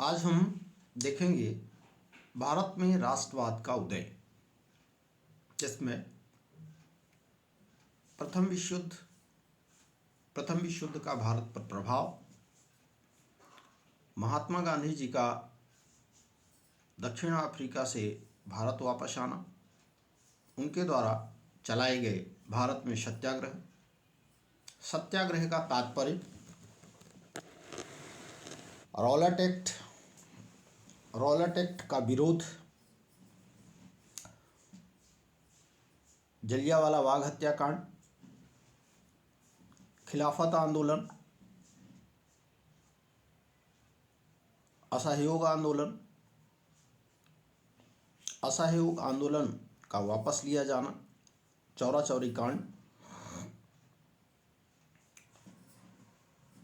आज हम देखेंगे भारत में राष्ट्रवाद का उदय, जिसमें प्रथम विश्व युद्ध का भारत पर प्रभाव, महात्मा गांधी जी का दक्षिण अफ्रीका से भारत वापस आना, उनके द्वारा चलाए गए भारत में सत्याग्रह का तात्पर्य, रॉलेट एक्ट का विरोध, जलियांवाला बाग हत्याकांड, खिलाफत आंदोलन, असहयोग आंदोलन का वापस लिया जाना, चौरा चौरी कांड,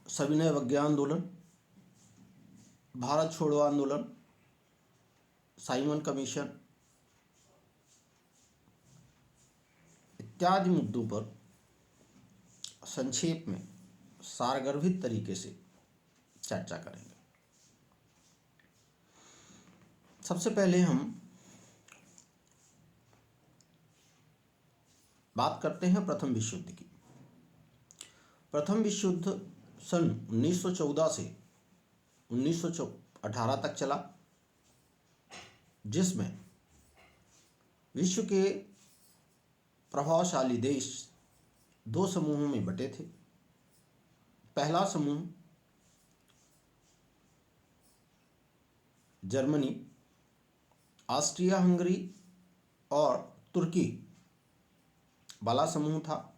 सविनय अवज्ञा आंदोलन, भारत छोड़ो आंदोलन, साइमन कमीशन इत्यादि मुद्दों पर संक्षेप में सारगर्भित तरीके से चर्चा करेंगे। सबसे पहले हम बात करते हैं प्रथम विश्व युद्ध की। प्रथम विश्व युद्ध सन 1914 से 1918 तक चला, जिसमें विश्व के प्रभावशाली देश दो समूहों में बटे थे। पहला समूह जर्मनी, ऑस्ट्रिया हंगरी और तुर्की वाला समूह था,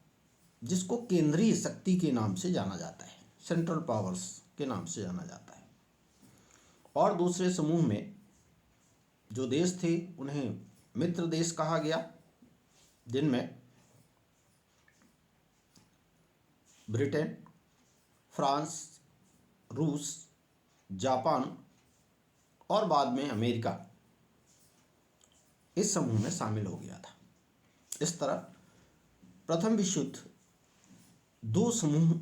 जिसको केंद्रीय शक्ति के नाम से जाना जाता है, सेंट्रल पावर्स के नाम से जाना जाता है। और दूसरे समूह में जो देश थे उन्हें मित्र देश कहा गया, जिनमें ब्रिटेन, फ्रांस, रूस, जापान और बाद में अमेरिका इस समूह में शामिल हो गया था। इस तरह प्रथम विश्व युद्ध दो समूह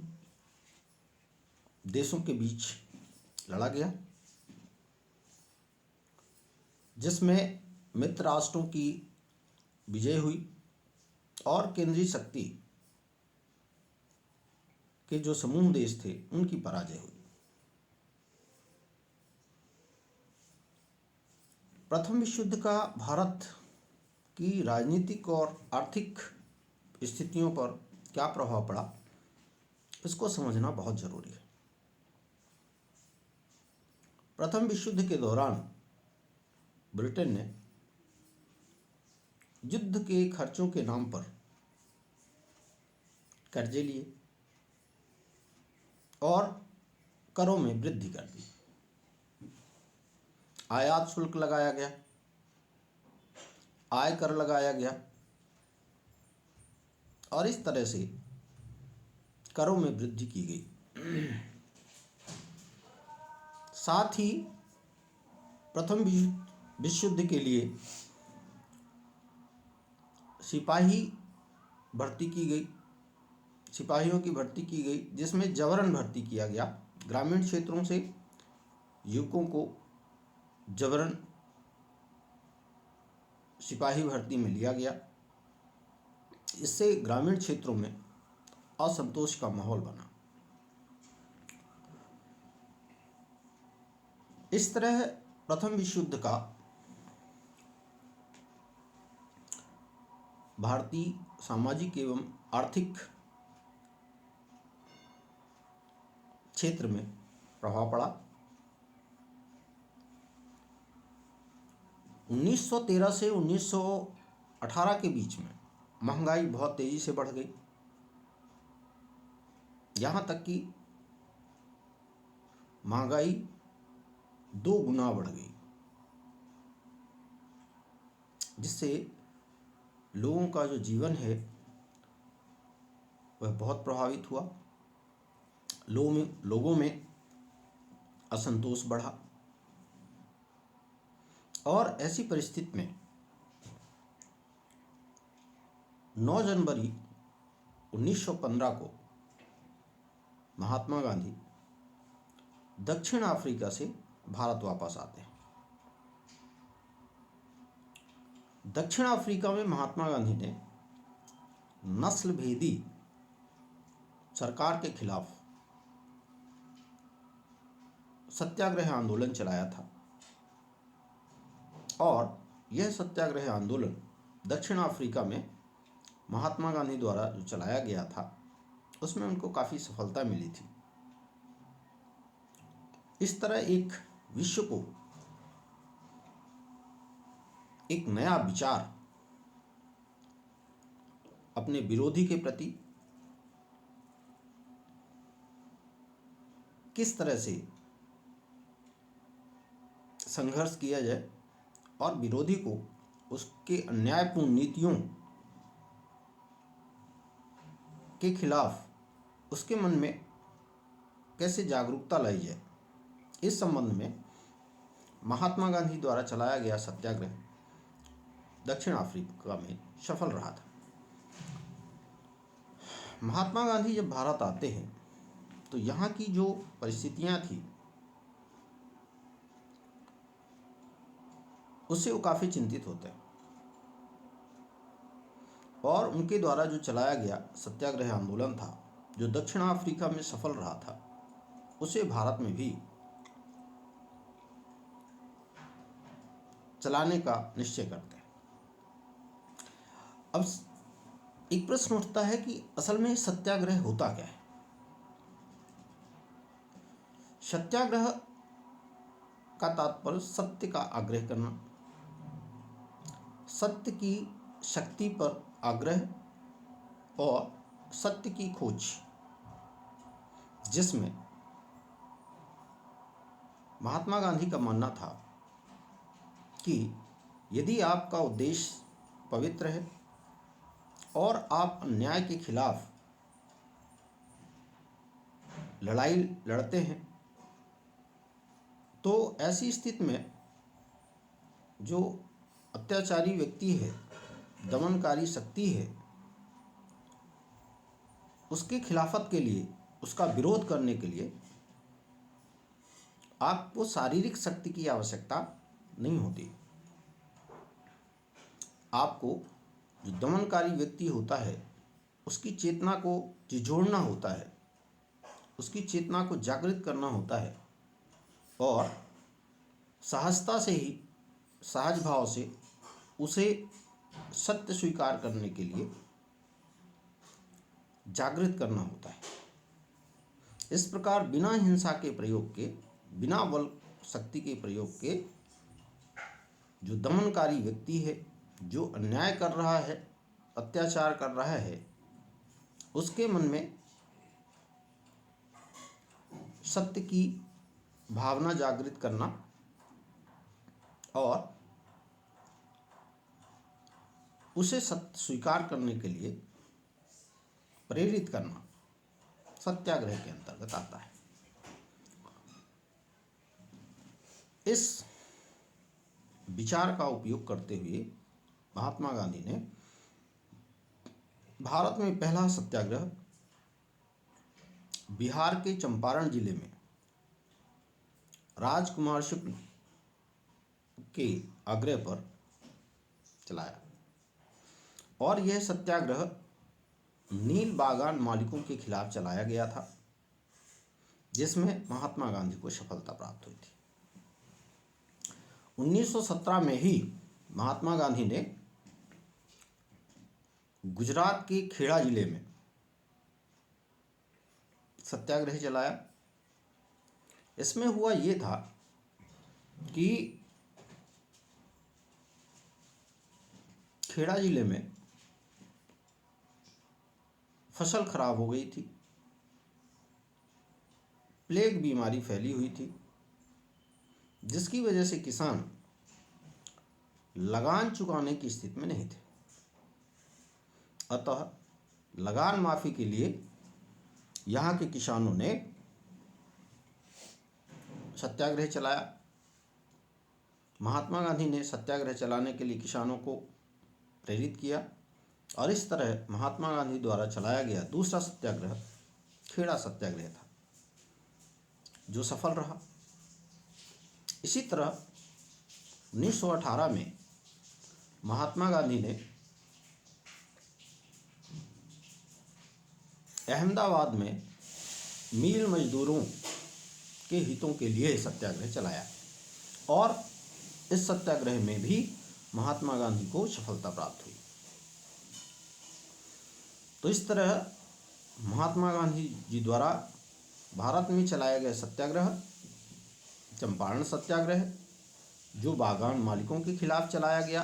देशों के बीच लड़ा गया, जिसमें मित्र राष्ट्रों की विजय हुई और केंद्रीय शक्ति के जो समूह देश थे उनकी पराजय हुई। प्रथम विश्व युद्ध का भारत की राजनीतिक और आर्थिक स्थितियों पर क्या प्रभाव पड़ा, इसको समझना बहुत जरूरी है। प्रथम विश्व युद्ध के दौरान ब्रिटेन ने युद्ध के खर्चों के नाम पर कर्जे लिए और करों में वृद्धि कर दी। आयात शुल्क लगाया गया, आय कर लगाया गया और इस तरह से करों में वृद्धि की गई। साथ ही प्रथम विश्व युद्ध के लिए सिपाहियों की भर्ती की गई, जिसमें जबरन भर्ती किया गया। ग्रामीण क्षेत्रों से युवकों को जबरन सिपाही भर्ती में लिया गया। इससे ग्रामीण क्षेत्रों में असंतोष का माहौल बना। इस तरह प्रथम विश्व युद्ध का भारतीय सामाजिक एवं आर्थिक क्षेत्र में प्रभाव पड़ा। 1913 से 1918 के बीच में महंगाई बहुत तेजी से बढ़ गई, यहाँ तक कि महंगाई 2 गुना बढ़ गई, जिससे लोगों का जो जीवन है वह बहुत प्रभावित हुआ। लोगों में असंतोष बढ़ा और ऐसी परिस्थिति में 9 जनवरी 1915 को महात्मा गांधी दक्षिण अफ्रीका से भारत वापस आते हैं। दक्षिण अफ्रीका में महात्मा गांधी ने नस्ल भेदी सरकार के खिलाफ सत्याग्रह आंदोलन चलाया था और यह सत्याग्रह आंदोलन दक्षिण अफ्रीका में महात्मा गांधी द्वारा जो चलाया गया था उसमें उनको काफ़ी सफलता मिली थी। इस तरह एक विश्व को एक नया विचार अपने विरोधी के प्रति किस तरह से संघर्ष किया जाए और विरोधी को उसके अन्यायपूर्ण नीतियों के खिलाफ उसके मन में कैसे जागरूकता लाई जाए, इस संबंध में महात्मा गांधी द्वारा चलाया गया सत्याग्रह दक्षिण अफ्रीका में सफल रहा था। महात्मा गांधी जब भारत आते हैं तो यहाँ की जो परिस्थितियाँ थी उससे वो काफ़ी चिंतित होते हैं और उनके द्वारा जो चलाया गया सत्याग्रह आंदोलन था जो दक्षिण अफ्रीका में सफल रहा था उसे भारत में भी चलाने का निश्चय करते हैं। अब एक प्रश्न उठता है कि असल में सत्याग्रह होता क्या है। सत्याग्रह का तात्पर्य सत्य का आग्रह करना, सत्य की शक्ति पर आग्रह और सत्य की खोज, जिसमें महात्मा गांधी का मानना था कि यदि आपका उद्देश्य पवित्र है और आप अन्याय के खिलाफ लड़ाई लड़ते हैं तो ऐसी स्थिति में जो अत्याचारी व्यक्ति है, दमनकारी शक्ति है, उसके खिलाफत के लिए, उसका विरोध करने के लिए आपको शारीरिक शक्ति की आवश्यकता नहीं होती। आपको जो दमनकारी व्यक्ति होता है उसकी चेतना को झिझोड़ना होता है, उसकी चेतना को जागृत करना होता है और सहजता से ही, सहज भाव से उसे सत्य स्वीकार करने के लिए जागृत करना होता है। इस प्रकार बिना हिंसा के प्रयोग के, बिना बल शक्ति के प्रयोग के जो दमनकारी व्यक्ति है, जो अन्याय कर रहा है, अत्याचार कर रहा है, उसके मन में सत्य की भावना जागृत करना और उसे सत्य स्वीकार करने के लिए प्रेरित करना सत्याग्रह के अंतर्गत आता है। इस विचार का उपयोग करते हुए महात्मा गांधी ने भारत में पहला सत्याग्रह बिहार के चंपारण जिले में राजकुमार शुक्ल के आग्रह पर चलाया और यह सत्याग्रह नील बागान मालिकों के खिलाफ चलाया गया था, जिसमें महात्मा गांधी को सफलता प्राप्त हुई थी। 1917 में ही महात्मा गांधी ने गुजरात के खेड़ा जिले में सत्याग्रह चलाया। इसमें हुआ ये था कि खेड़ा जिले में फसल खराब हो गई थी, प्लेग बीमारी फैली हुई थी, जिसकी वजह से किसान लगान चुकाने की स्थिति में नहीं थे। अतः लगान माफी के लिए यहाँ के किसानों ने सत्याग्रह चलाया। महात्मा गांधी ने सत्याग्रह चलाने के लिए किसानों को प्रेरित किया और इस तरह महात्मा गांधी द्वारा चलाया गया दूसरा सत्याग्रह खेड़ा सत्याग्रह था, जो सफल रहा। इसी तरह 1918 में महात्मा गांधी ने अहमदाबाद में मील मजदूरों के हितों के लिए सत्याग्रह चलाया और इस सत्याग्रह में भी महात्मा गांधी को सफलता प्राप्त हुई। तो इस तरह महात्मा गांधी जी द्वारा भारत में चलाया गया सत्याग्रह चंपारण सत्याग्रह, जो बागान मालिकों के खिलाफ चलाया गया,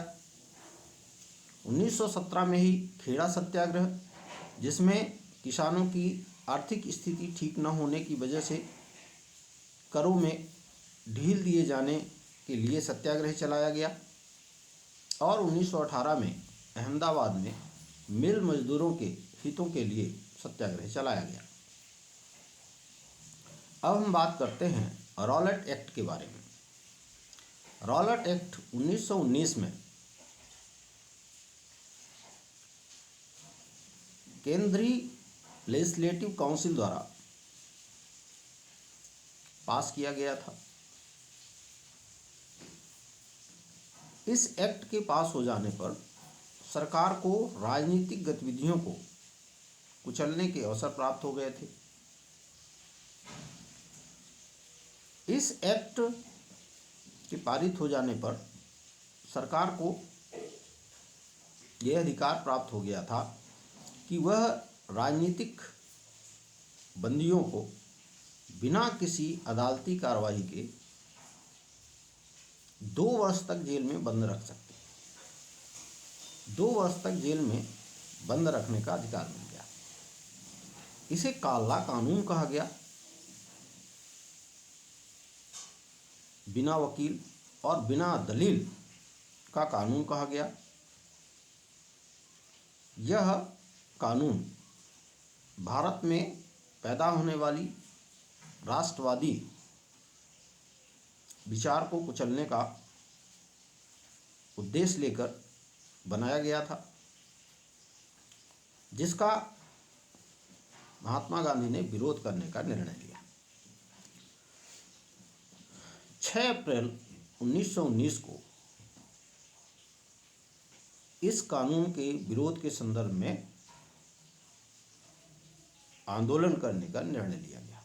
1917 में ही खेड़ा सत्याग्रह, जिसमें किसानों की आर्थिक स्थिति ठीक न होने की वजह से करों में ढील दिए जाने के लिए सत्याग्रह चलाया गया, और 1918 में अहमदाबाद में मिल मजदूरों के हितों के लिए सत्याग्रह चलाया गया। अब हम बात करते हैं रॉलेट एक्ट के बारे में। रॉलेट एक्ट 1919 में केंद्रीय लेजिस्लेटिव काउंसिल द्वारा पास किया गया था। इस एक्ट के पास हो जाने पर सरकार को राजनीतिक गतिविधियों को कुचलने के अवसर प्राप्त हो गए थे। इस एक्ट के पारित हो जाने पर सरकार को यह अधिकार प्राप्त हो गया था कि वह राजनीतिक बंदियों को बिना किसी अदालती कार्रवाई के 2 वर्ष तक जेल में बंद रख सकते। 2 वर्ष तक जेल में बंद रखने का अधिकार मिल गया। इसे काला कानून कहा गया। बिना वकील और बिना दलील का कानून कहा गया। यह कानून भारत में पैदा होने वाली राष्ट्रवादी विचार को कुचलने का उद्देश्य लेकर बनाया गया था, जिसका महात्मा गांधी ने विरोध करने का निर्णय लिया। 6 अप्रैल 1919 को इस कानून के विरोध के संदर्भ में आंदोलन करने का निर्णय लिया गया।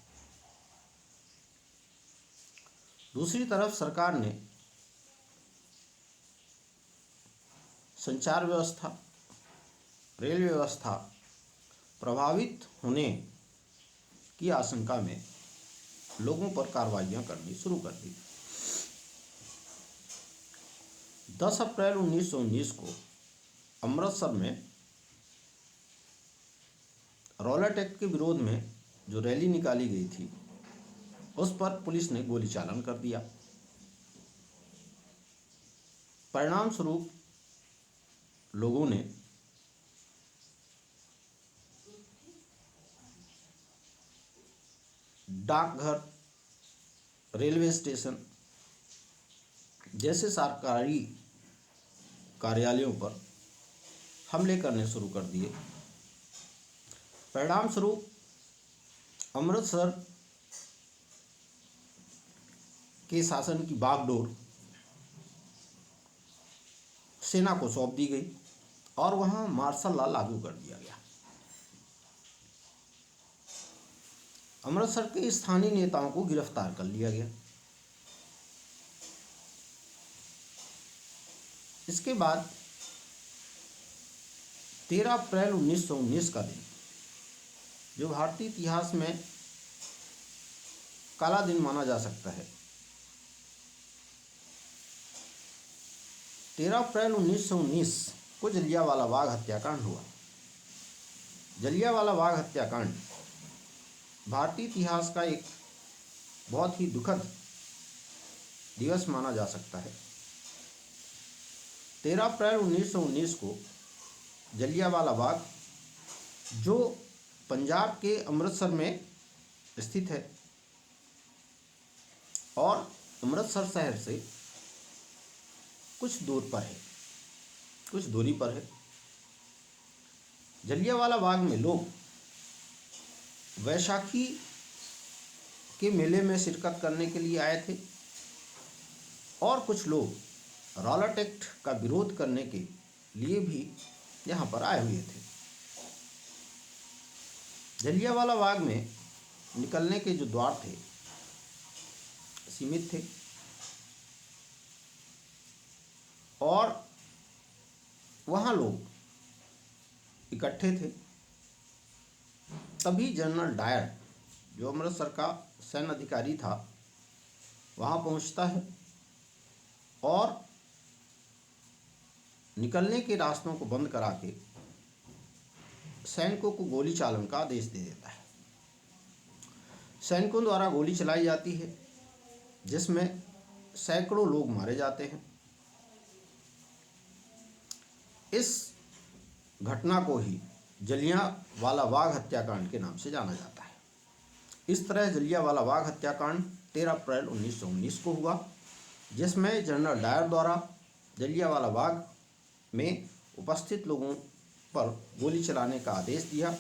दूसरी तरफ सरकार ने संचार व्यवस्था, रेल व्यवस्था प्रभावित होने की आशंका में लोगों पर कार्रवाइयां करनी शुरू कर दी। 10 अप्रैल 1919 को अमृतसर में रॉलेट एक्ट के विरोध में जो रैली निकाली गई थी, उस पर पुलिस ने गोली चालन कर दिया। परिणाम स्वरूप लोगों ने डाकघर, रेलवे स्टेशन जैसे सरकारी कार्यालयों पर हमले करने शुरू कर दिए। परिणाम स्वरूप अमृतसर के शासन की बागडोर सेना को सौंप दी गई और वहां मार्शल लॉ लागू कर दिया गया। अमृतसर के स्थानीय नेताओं को गिरफ्तार कर लिया गया। इसके बाद 13 अप्रैल 1919 का दिन, जो भारतीय इतिहास में काला दिन माना जा सकता है, 13 अप्रैल 1919 को जलियांवाला बाग हत्याकांड हुआ। जलियांवाला बाग हत्याकांड भारतीय इतिहास का एक बहुत ही दुखद दिवस माना जा सकता है। 13 अप्रैल 1919 को जलियांवाला बाग, जो पंजाब के अमृतसर में स्थित है और अमृतसर शहर से कुछ दूरी पर है, जलियांवाला बाग में लोग वैशाखी के मेले में शिरकत करने के लिए आए थे और कुछ लोग रॉलेट एक्ट का विरोध करने के लिए भी यहाँ पर आए हुए थे। जलियांवाला बाग में निकलने के जो द्वार थे सीमित थे और वहाँ लोग इकट्ठे थे। तभी जनरल डायर, जो अमृतसर का सैन्य अधिकारी था, वहाँ पहुँचता है और निकलने के रास्तों को बंद करा के सैनिकों को गोली चालन का आदेश दे देता है। सैनिकों द्वारा गोली चलाई जाती है जिसमें सैकड़ों लोग मारे जाते हैं। इस घटना को ही जलियांवाला बाग हत्याकांड के नाम से जाना जाता है। इस तरह जलियांवाला बाग हत्याकांड 13 अप्रैल 1919 को हुआ, जिसमें जनरल डायर द्वारा जलियांवाला बाग में उपस्थित लोगों पर गोली चलाने का आदेश दिया,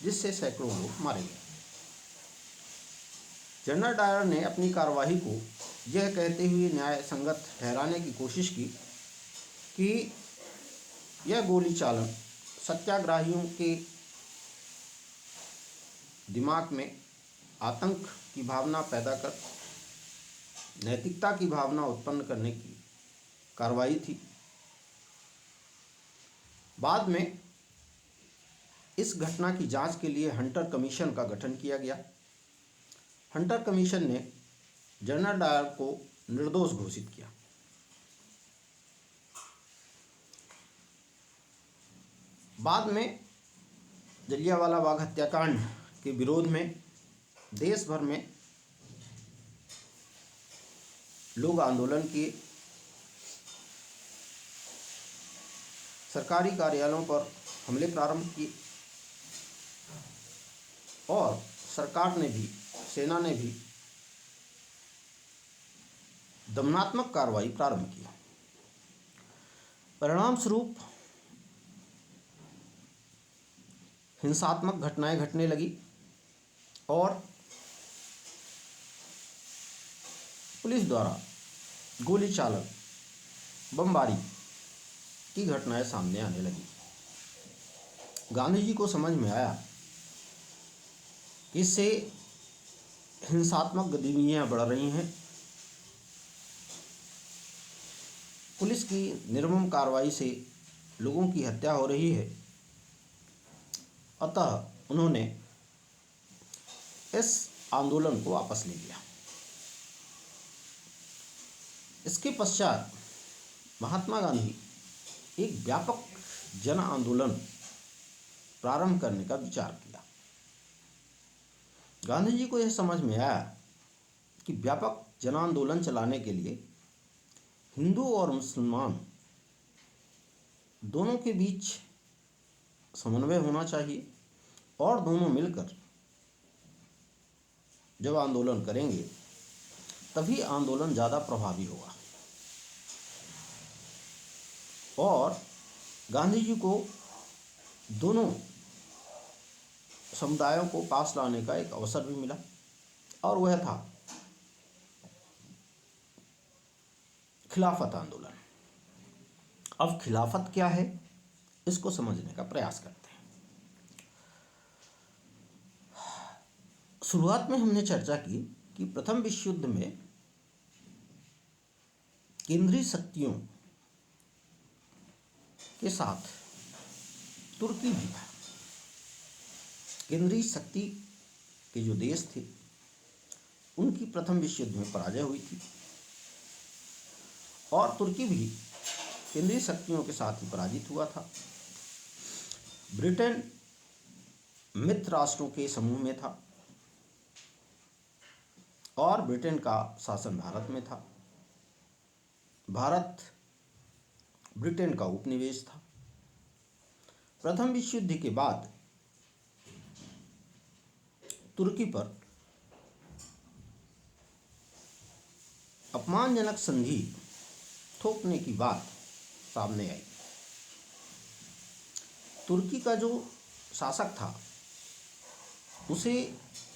जिससे सैकड़ों लोग मारे गए। जनरल डायर ने अपनी कार्यवाही को यह कहते हुए न्याय संगत ठहराने की कोशिश की कि यह गोली चालन सत्याग्रहियों के दिमाग में आतंक की भावना पैदा कर नैतिकता की भावना उत्पन्न करने की कार्रवाई थी। बाद में इस घटना की जांच के लिए हंटर कमीशन का गठन किया गया। हंटर कमीशन ने जनरल डायर को निर्दोष घोषित किया। बाद में जलियांवाला बाग हत्याकांड के विरोध में देश भर में लोग आंदोलन किए। सरकारी कार्यालयों पर हमले प्रारंभ किए और सरकार ने भी, सेना ने भी दमनात्मक कार्रवाई प्रारंभ की। परिणाम स्वरूप हिंसात्मक घटनाएं घटने लगी और पुलिस द्वारा गोली चालन, बमबारी की घटनाएं सामने आने लगी। गांधी जी को समझ में आया कि इससे हिंसात्मक गतिविधियां बढ़ रही हैं, पुलिस की निर्मम कार्रवाई से लोगों की हत्या हो रही है। अतः उन्होंने इस आंदोलन को वापस ले लिया। इसके पश्चात महात्मा गांधी एक व्यापक जन आंदोलन प्रारंभ करने का विचार किया। गांधी जी को यह समझ में आया कि व्यापक जन आंदोलन चलाने के लिए हिंदू और मुसलमान दोनों के बीच समन्वय होना चाहिए और दोनों मिलकर जब आंदोलन करेंगे तभी आंदोलन ज़्यादा प्रभावी होगा। और गांधी जी को दोनों समुदायों को पास लाने का एक अवसर भी मिला और वह था खिलाफत आंदोलन। अब खिलाफत क्या है, इसको समझने का प्रयास करते हैं। शुरुआत में हमने चर्चा की कि प्रथम विश्व युद्ध में केंद्रीय शक्तियों के साथ तुर्की भी था। केंद्रीय शक्ति के जो देश थे उनकी प्रथम विश्व युद्ध में पराजय हुई थी और तुर्की भी केंद्रीय शक्तियों के साथ ही पराजित हुआ था। ब्रिटेन मित्र राष्ट्रों के समूह में था और ब्रिटेन का शासन भारत में था। भारत ब्रिटेन का उपनिवेश था। प्रथम विश्व युद्ध के बाद तुर्की पर अपमानजनक संधि थोपने की बात सामने आई। तुर्की का जो शासक था उसे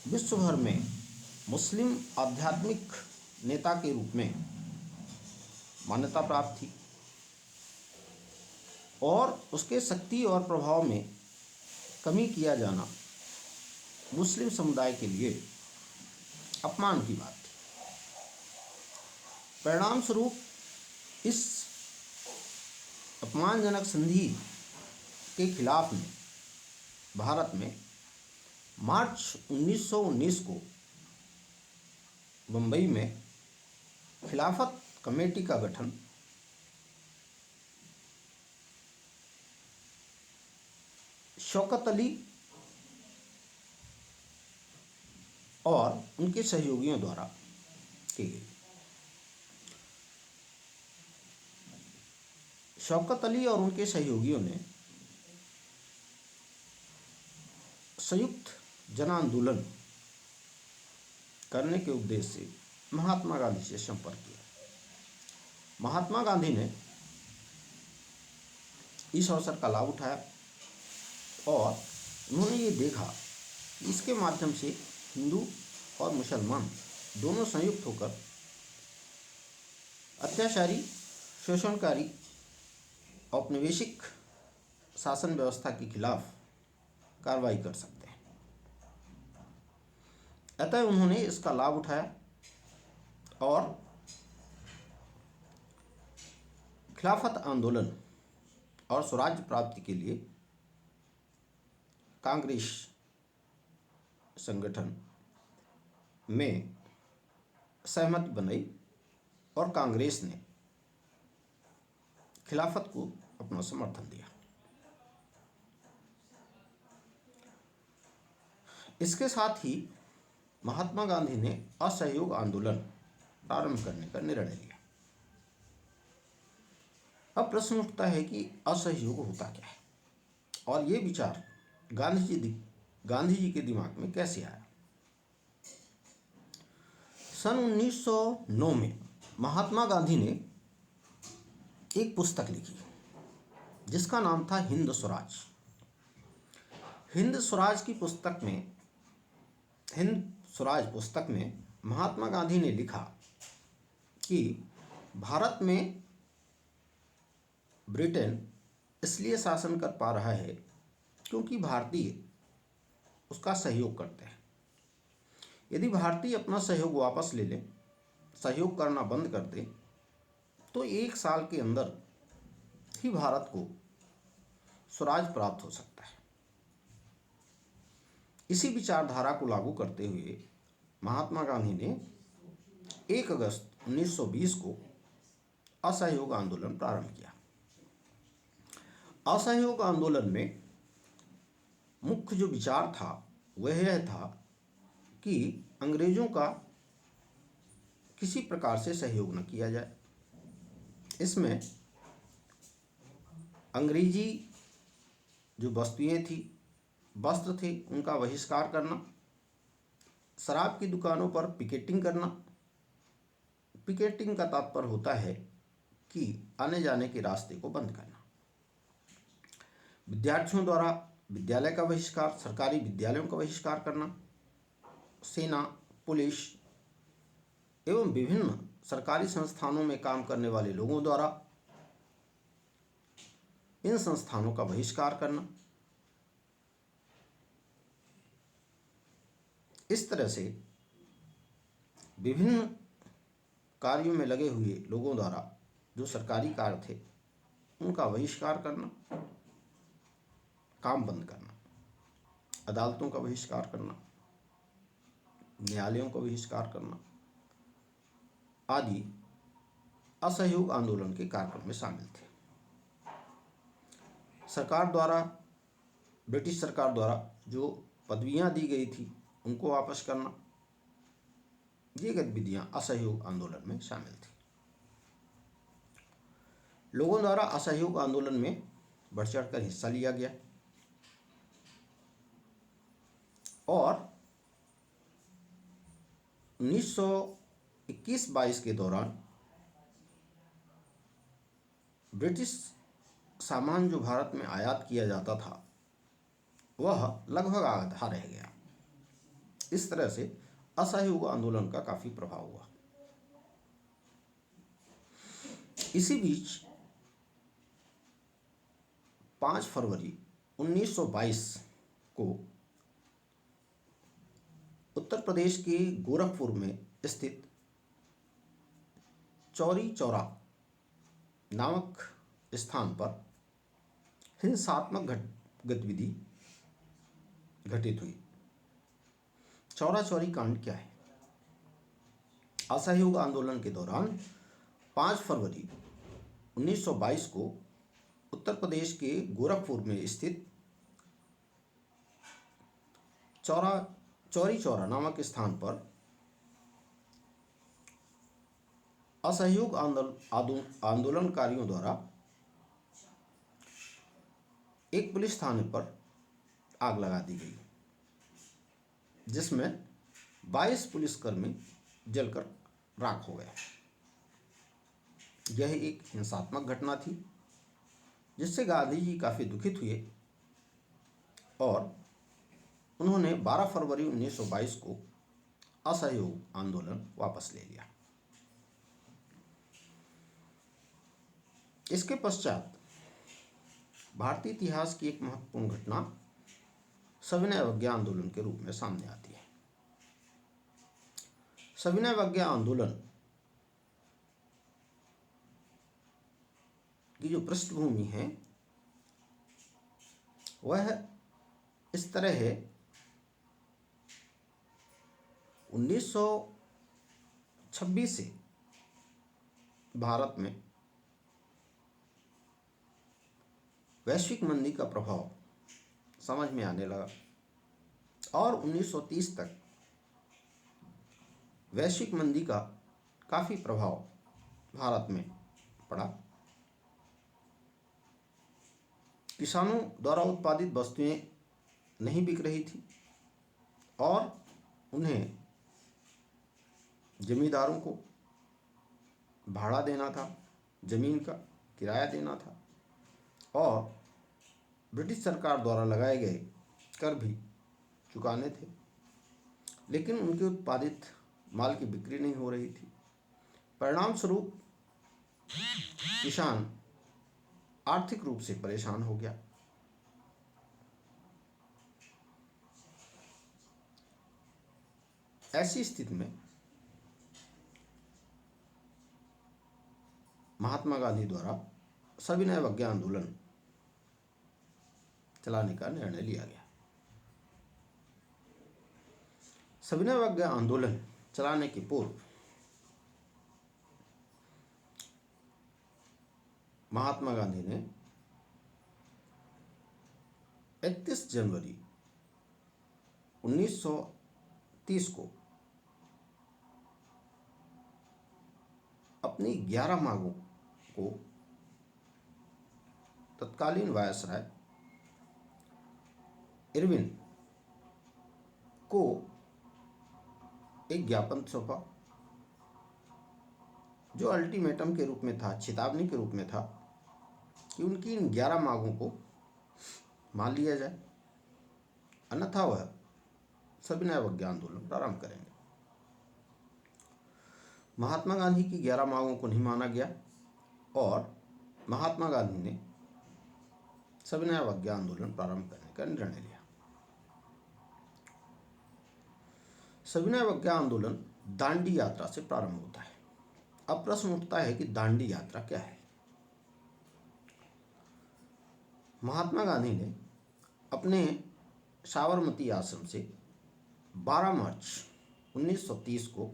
विश्व भर में मुस्लिम आध्यात्मिक नेता के रूप में मान्यता प्राप्त थी और उसके शक्ति और प्रभाव में कमी किया जाना मुस्लिम समुदाय के लिए अपमान की बात थी। परिणाम स्वरूप इस अपमानजनक संधि के खिलाफ में भारत में मार्च 1919 को मुंबई में खिलाफत कमेटी का गठन शौकत अली और उनके सहयोगियों द्वारा की गई। शौकत अली और उनके सहयोगियों ने संयुक्त जन आंदोलन करने के उद्देश्य से महात्मा गांधी से संपर्क किया। महात्मा गांधी ने इस अवसर का लाभ उठाया और उन्होंने ये देखा कि इसके माध्यम से हिंदू और मुसलमान दोनों संयुक्त होकर अत्याचारी, शोषणकारी, औपनिवेशिक शासन व्यवस्था के खिलाफ कार्रवाई कर सकते हैं। अतः उन्होंने इसका लाभ उठाया और खिलाफत आंदोलन और स्वराज्य प्राप्ति के लिए कांग्रेस संगठन में सहमति बनाई और कांग्रेस ने खिलाफत को अपना समर्थन दिया। इसके साथ ही महात्मा गांधी ने असहयोग आंदोलन प्रारंभ करने का निर्णय लिया। अब प्रश्न उठता है कि असहयोग होता क्या है और ये विचार गांधी जी के दिमाग में कैसे आया। सन 1909 में महात्मा गांधी ने एक पुस्तक लिखी जिसका नाम था हिंद स्वराज। हिंद स्वराज पुस्तक में महात्मा गांधी ने लिखा कि भारत में ब्रिटेन इसलिए शासन कर पा रहा है क्योंकि भारतीय उसका सहयोग करते हैं। यदि भारतीय अपना सहयोग वापस ले लें, सहयोग करना बंद कर दें, तो 1 साल के अंदर ही भारत को स्वराज प्राप्त हो सकता है। इसी विचारधारा को लागू करते हुए महात्मा गांधी ने 1 अगस्त 1920 को असहयोग आंदोलन प्रारंभ किया। असहयोग आंदोलन में मुख्य जो विचार था वह यह था कि अंग्रेजों का किसी प्रकार से सहयोग न किया जाए। इसमें अंग्रेजी जो वस्त्र थे उनका बहिष्कार करना, शराब की दुकानों पर पिकेटिंग करना। पिकेटिंग का तात्पर्य होता है कि आने जाने के रास्ते को बंद करना। विद्यार्थियों द्वारा विद्यालय का बहिष्कार, सरकारी विद्यालयों का बहिष्कार करना। सेना, पुलिस एवं विभिन्न सरकारी संस्थानों में काम करने वाले लोगों द्वारा इन संस्थानों का बहिष्कार करना। इस तरह से विभिन्न कार्यों में लगे हुए लोगों द्वारा जो सरकारी कार्य थे उनका बहिष्कार करना, काम बंद करना, अदालतों का बहिष्कार करना, न्यायालयों का बहिष्कार करना आदि असहयोग आंदोलन के कार्यक्रम में शामिल थे। ब्रिटिश सरकार द्वारा जो पदवियां दी गई थी उनको वापस करना, ये गतिविधियां असहयोग आंदोलन में शामिल थी। लोगों द्वारा असहयोग आंदोलन में बढ़ चढ़कर हिस्सा लिया गया और 1921-22 के दौरान ब्रिटिश सामान जो भारत में आयात किया जाता था वह लगभग आधा रह गया। इस तरह से असहयोग आंदोलन का काफी प्रभाव हुआ। इसी बीच 5 फरवरी 1922 को उत्तर प्रदेश के गोरखपुर में स्थित चौरी चौरा नामक स्थान पर हिंसात्मक गतिविधि घटित हुई। चौरा चौरी कांड क्या है? असहयोग आंदोलन के दौरान 5 फरवरी 1922 को उत्तर प्रदेश के गोरखपुर में स्थित चौरी चौरा नामक स्थान पर असहयोग आंदोलनकारियों द्वारा एक पुलिस थाने पर आग लगा दी गई, जिसमें 22 पुलिसकर्मी जलकर राख हो गए। यह एक हिंसात्मक घटना थी जिससे गांधी जी काफ़ी दुखित हुए और उन्होंने 12 फरवरी 1922 को असहयोग आंदोलन वापस ले लिया। इसके पश्चात भारतीय इतिहास की एक महत्वपूर्ण घटना सविनय अवज्ञा आंदोलन के रूप में सामने आती है। सविनय अवज्ञा आंदोलन की जो पृष्ठभूमि है वह इस तरह है। 1926 से भारत में वैश्विक मंदी का प्रभाव समझ में आने लगा और 1930 तक वैश्विक मंदी का काफ़ी प्रभाव भारत में पड़ा। किसानों द्वारा उत्पादित वस्तुएं नहीं बिक रही थी और उन्हें जमींदारों को भाड़ा देना था, जमीन का किराया देना था और ब्रिटिश सरकार द्वारा लगाए गए कर भी चुकाने थे, लेकिन उनके उत्पादित माल की बिक्री नहीं हो रही थी। परिणाम स्वरूप किसान आर्थिक रूप से परेशान हो गया। ऐसी स्थिति में महात्मा गांधी द्वारा सविनय अवज्ञा आंदोलन चलाने का निर्णय लिया गया। सविनय अवज्ञा आंदोलन चलाने के पूर्व महात्मा गांधी ने 31 जनवरी 1930 को अपनी 11 मांगों को तत्कालीन वायसराय इरविन को एक ज्ञापन सौंपा, जो अल्टीमेटम के रूप में था, चेतावनी के रूप में था कि उनकी इन 11 मांगों को मान लिया जाए, अन्यथा वह सविनय अवज्ञा आंदोलन प्रारंभ करेंगे। महात्मा गांधी की 11 मांगों को नहीं माना गया और महात्मा गांधी ने सविनय अवज्ञा आंदोलन प्रारंभ करने का निर्णय लिया। सविनय अवज्ञा आंदोलन दांडी यात्रा से प्रारंभ होता है। अब प्रश्न उठता है कि दांडी यात्रा क्या है? महात्मा गांधी ने अपने साबरमती आश्रम से 12 मार्च 1930 को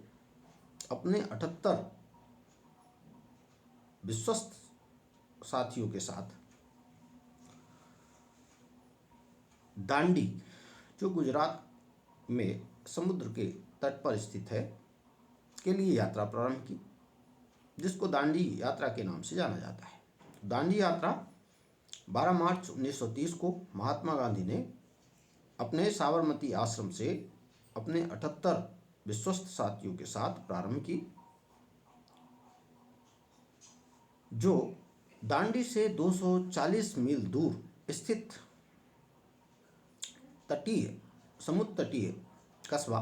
अपने 78 विश्वस्त साथियों के साथ दांडी, जो गुजरात में समुद्र के तट पर स्थित है, के लिए यात्रा प्रारंभ की, जिसको दांडी यात्रा के नाम से जाना जाता है। दांडी यात्रा 12 मार्च 1930 को महात्मा गांधी ने अपने साबरमती आश्रम से अपने 78 विश्वस्त साथियों के साथ प्रारंभ की, जो दांडी से 240 मील दूर स्थित समुद्र तटीय कस्बा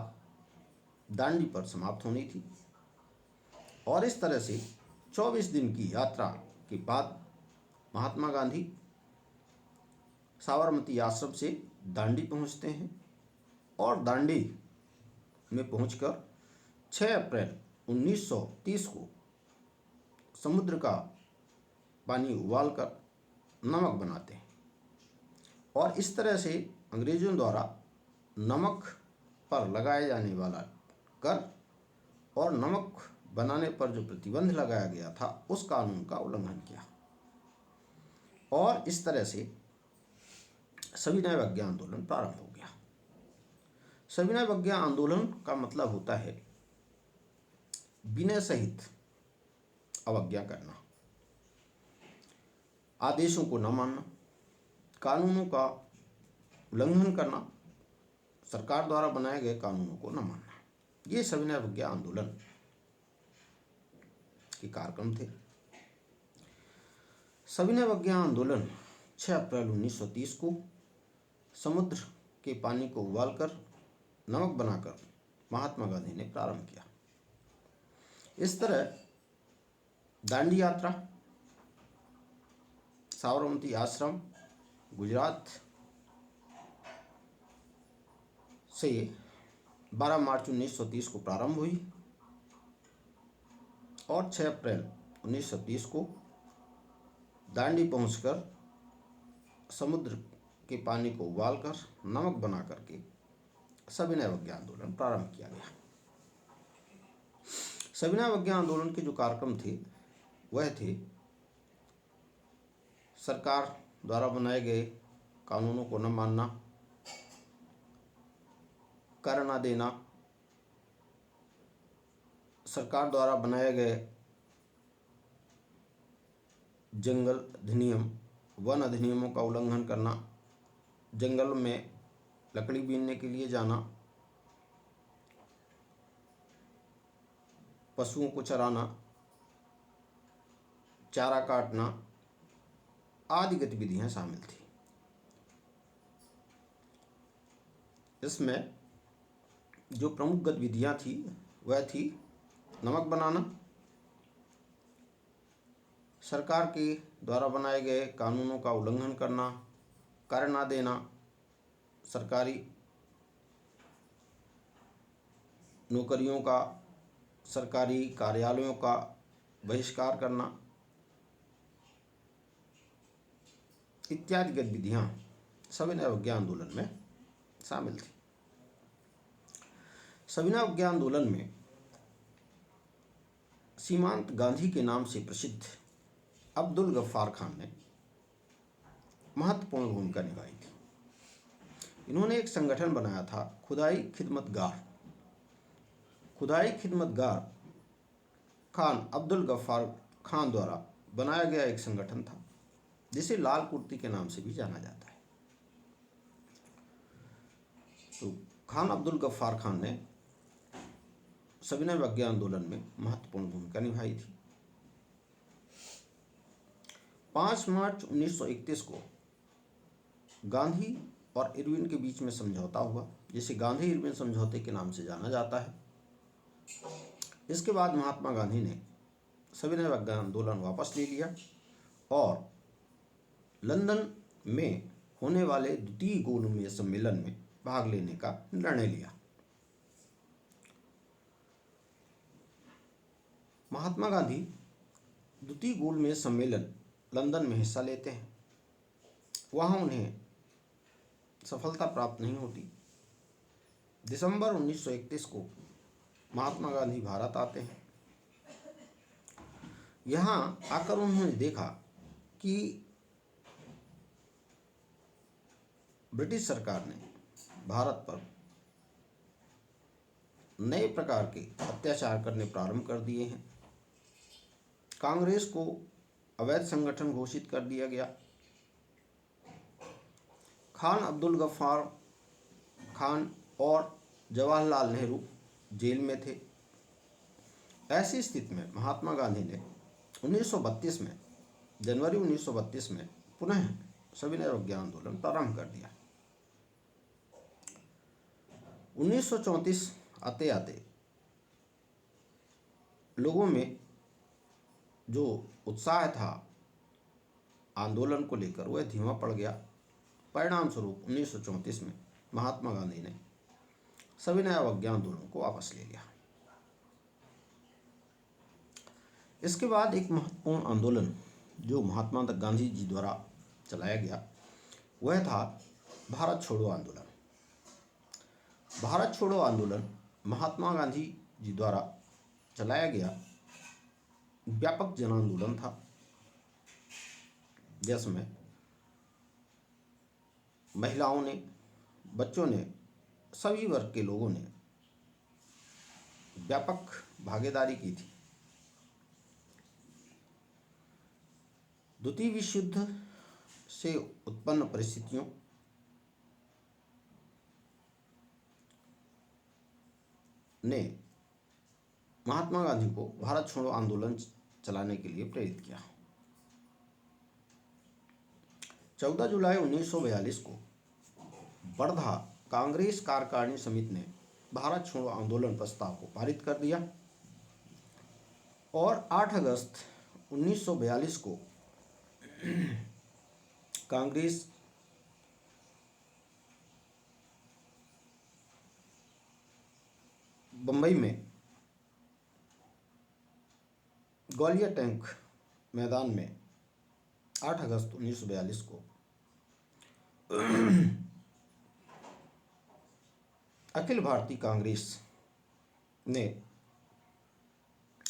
दांडी पर समाप्त होनी थी। और इस तरह से 24 दिन की यात्रा के बाद महात्मा गांधी साबरमती आश्रम से दांडी पहुंचते हैं और दांडी में पहुंचकर 6 अप्रैल 1930 को समुद्र का पानी उबालकर नमक बनाते हैं और इस तरह से अंग्रेजों द्वारा नमक पर लगाए जाने वाला कर और नमक बनाने पर जो प्रतिबंध लगाया गया था उस कानून का उल्लंघन किया और इस तरह से सविनय अवज्ञा आंदोलन प्रारंभ हो गया। सविनय अवज्ञा आंदोलन का मतलब होता है विनय सहित अवज्ञा करना, आदेशों को न मानना, कानूनों का उल्लंघन करना, सरकार द्वारा बनाए गए कानूनों को न मानना, ये सविनय अवज्ञा आंदोलन के कार्यक्रम थे। सविनय अवज्ञा आंदोलन 6 अप्रैल 1930 को समुद्र के पानी को उबालकर नमक बनाकर महात्मा गांधी ने प्रारंभ किया। इस तरह दांडी यात्रा साबरमती आश्रम गुजरात से 12 मार्च 1930 को प्रारंभ हुई और 6 अप्रैल 1930 को दांडी पहुंचकर समुद्र के पानी को उबालकर नमक बना करके सविनय अवज्ञा आंदोलन प्रारंभ किया गया। सविनय अवज्ञा आंदोलन के जो कार्यक्रम थे वह थे सरकार द्वारा बनाए गए कानूनों को न मानना, कर न देना, सरकार द्वारा बनाए गए जंगल अधिनियम वन अधिनियमों का उल्लंघन करना, जंगल में लकड़ी बीनने के लिए जाना, पशुओं को चराना, चारा काटना आदि गतिविधियां शामिल थी। इसमें जो प्रमुख गतिविधियां थी वह थी नमक बनाना, सरकार के द्वारा बनाए गए कानूनों का उल्लंघन करना, कर ना देना, सरकारी नौकरियों का, सरकारी कार्यालयों का बहिष्कार करना इत्यादि गतिविधियां सविनय अवज्ञा आंदोलन में शामिल थी। सविनय अवज्ञा आंदोलन में सीमांत गांधी के नाम से प्रसिद्ध अब्दुल गफ्फार खान ने महत्वपूर्ण भूमिका निभाई थी। इन्होंने एक संगठन बनाया था खुदाई खिदमतगार। खुदाई खिदमतगार खान अब्दुल गफ्फार खान द्वारा बनाया गया एक संगठन था जिसे लाल कुर्ती के नाम से भी जाना जाता है। तो खान अब्दुल गफ्फार खान ने सविनय अवज्ञा आंदोलन में महत्वपूर्ण भूमिका निभाई थी। 5 मार्च 1931 को गांधी और इरविन के बीच में समझौता हुआ जिसे गांधी इरविन समझौते के नाम से जाना जाता है। इसके बाद महात्मा गांधी ने सविनय अवज्ञा आंदोलन वापस ले लिया और लंदन में होने वाले द्वितीय गोलमेज सम्मेलन में भाग लेने का निर्णय लिया। महात्मा गांधी द्वितीय गोलमेज सम्मेलन लंदन में हिस्सा लेते हैं। वहां उन्हें सफलता प्राप्त नहीं होती। दिसंबर 1931 को महात्मा गांधी भारत आते हैं। यहाँ आकर उन्होंने देखा कि ब्रिटिश सरकार ने भारत पर नए प्रकार के अत्याचार करने प्रारंभ कर दिए हैं। कांग्रेस को अवैध संगठन घोषित कर दिया गया। खान अब्दुल गफ्फार खान और जवाहरलाल नेहरू जेल में थे। ऐसी स्थिति में महात्मा गांधी ने 1932 में जनवरी 1932 में पुनः सविनय अवज्ञा आंदोलन प्रारंभ कर दिया। 1934 आते आते लोगों में जो उत्साह था आंदोलन को लेकर वह धीमा पड़ गया। परिणाम स्वरूप 1934 में महात्मा गांधी ने सविनय अवज्ञा आंदोलन को वापस ले लिया। इसके बाद एक महत्वपूर्ण आंदोलन जो महात्मा गांधी जी द्वारा चलाया गया वह था भारत छोड़ो आंदोलन। भारत छोड़ो आंदोलन महात्मा गांधी जी द्वारा चलाया गया व्यापक जन आंदोलन था, जिसमें महिलाओं ने, बच्चों ने, सभी वर्ग के लोगों ने व्यापक भागीदारी की थी। द्वितीय विश्व युद्ध से उत्पन्न परिस्थितियों ने महात्मा गांधी को भारत छोड़ो आंदोलन चलाने के लिए प्रेरित किया। 14 जुलाई 1942 को वर्धा कांग्रेस कार्यकारिणी समिति ने भारत छोड़ो आंदोलन प्रस्ताव को पारित कर दिया और 8 अगस्त 1942 को कांग्रेस बंबई में ग्वालियर टैंक मैदान में 8 अगस्त 1942 को अखिल भारतीय कांग्रेस ने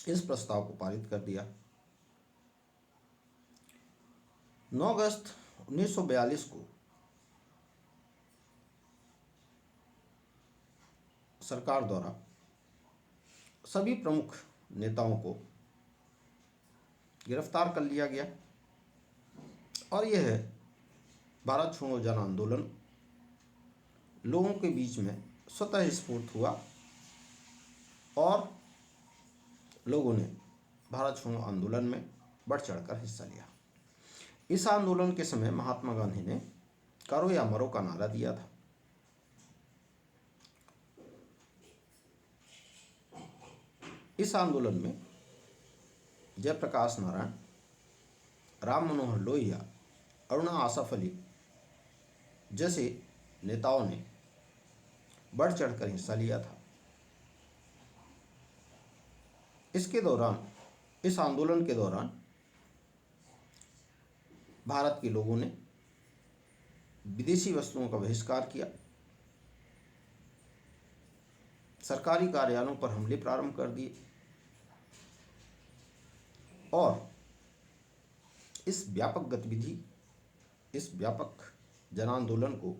इस प्रस्ताव को पारित कर दिया। 9 अगस्त 1942 को सरकार द्वारा सभी प्रमुख नेताओं को गिरफ्तार कर लिया गया और यह भारत छोड़ो जन आंदोलन लोगों के बीच में स्वतः स्फूर्त हुआ और लोगों ने भारत छोड़ो आंदोलन में बढ़ चढ़कर हिस्सा लिया। इस आंदोलन के समय महात्मा गांधी ने करो या मरो का नारा दिया था। इस आंदोलन में जयप्रकाश नारायण, राम मनोहर लोहिया, अरुणा आसफ अली जैसे नेताओं ने बढ़ चढ़कर हिस्सा लिया था। इस आंदोलन के दौरान भारत के लोगों ने विदेशी वस्तुओं का बहिष्कार किया, सरकारी कार्यालयों पर हमले प्रारंभ कर दिए और इस व्यापक जन आंदोलन को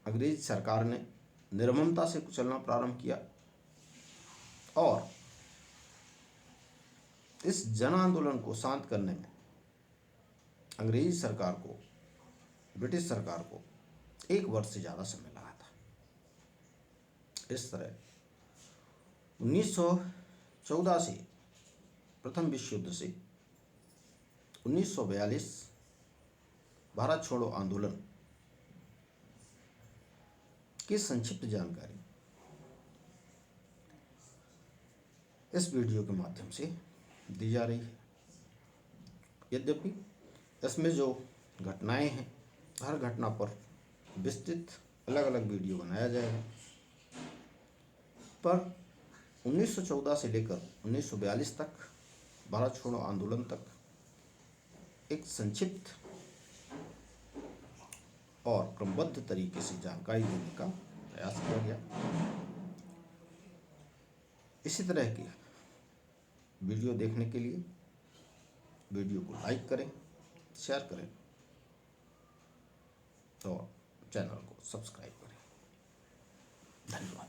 अंग्रेज सरकार ने निर्ममता से कुचलना प्रारंभ किया और इस जन आंदोलन को शांत करने में अंग्रेज सरकार को, ब्रिटिश सरकार को 1 वर्ष से ज़्यादा समय लगा था। इस तरह 1914 से प्रथम विश्व युद्ध से 1942 भारत छोड़ो आंदोलन की संक्षिप्त जानकारी इस वीडियो के माध्यम से दी जा रही है। यद्यपि इसमें जो घटनाएं हैं, हर घटना पर विस्तृत अलग अलग वीडियो बनाया जाएगा, पर 1914 से लेकर 1942 तक भारत छोड़ो आंदोलन तक एक संक्षिप्त और क्रमबद्ध तरीके से जानकारी देने का प्रयास किया गया। इसी तरह की वीडियो देखने के लिए वीडियो को लाइक करें, शेयर करें और चैनल को सब्सक्राइब करें। धन्यवाद।